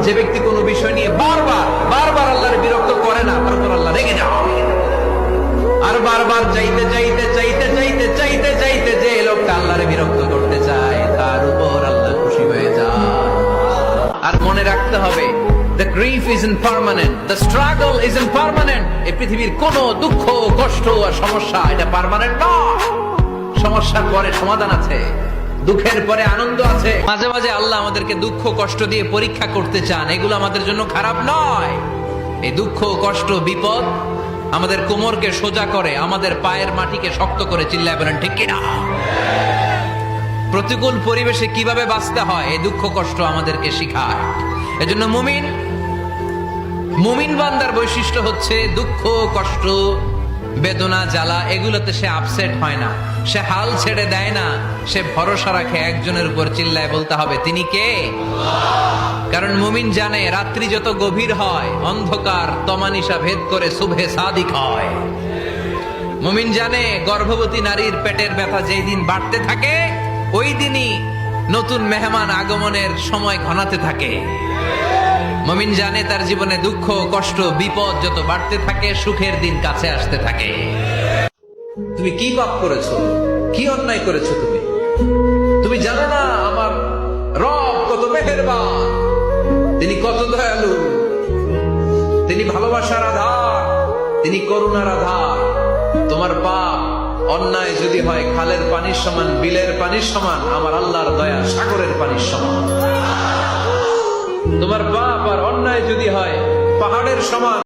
যে ব্যক্তি কোনো বিষয় নিয়ে বারবার বারবার আল্লাহর বিরক্ত করে না, তারপর আল্লাহ রেগে যান। আর বারবার চাইতে চাইতে চাইতে চাইতে চাইতে চাইতে যে লোকটা আল্লাহরে বিরক্ত করতে চায় তার উপর আল্লাহ খুশি হয়ে যায়। আর মনে রাখতে হবে, the grief is impermanent, the struggle is impermanent. এই পৃথিবীর কোন দুঃখ, কষ্ট আর সমস্যা এটা পার্মানেন্ট নয়। সমস্যার পরে সমাধান আছে, দুঃখের পরে আনন্দ আছে। মাঝে মাঝে আল্লাহ আমাদেরকে দুঃখ কষ্ট দিয়ে পরীক্ষা করতে চান, এগুলো আমাদের জন্য খারাপ নয়। এই দুঃখ কষ্ট বিপদ আমাদের কোমরকে সোজা করে, আমাদের পায়ের মাটিকে শক্ত করে। চিল্লায় বলেন ঠিক কিনা? প্রতিকূল পরিবেশে কিভাবে বাঁচতে হয় এই দুঃখ কষ্ট আমাদেরকে শিখায়। এজন্য মুমিন বান্দার বৈশিষ্ট্য হচ্ছে দুঃখ কষ্ট বেদনা জ্বালা এগুলোতে সে আপসেট হয় না, সে হাল ছেড়ে দেয় না, সে ভরসা রাখে একজনের উপর। চিল্লায় বলতে হবে তিনি কে? কারণ মুমিন জানে রাত্রি যত গভীর হয় অন্ধকার তমানিসা ভেদ করে সুবহে সাদিক হয়। মুমিন জানে গর্ভবতী নারীর পেটের ব্যথা যেই দিন বাড়তে থাকে ওই দিনই নতুন মেহমান আগমনের সময় ঘনাতে থাকে। মুমিন জানে তার জীবনে দুঃখ কষ্ট বিপদ যত বাড়তে থাকে সুখের দিন কাছে আসতে থাকে। তুমি কি পাপ করেছো, কি অন্যায় করেছো? তুমি জানো না আমার রব কত মেহেরবান, তিনি কত দয়ালু, তিনি ভালোবাসার আধার, তিনি করুণার আধার। তোমার পাপ অন্যায় যদি হয় খালের পানির সমান, বিলের পানির সমান, আমার আল্লাহর দয়া সাগরের পানির সমান। তোমার পাপ আর অন্যায় যদি হয় পাহাড়ের সমান,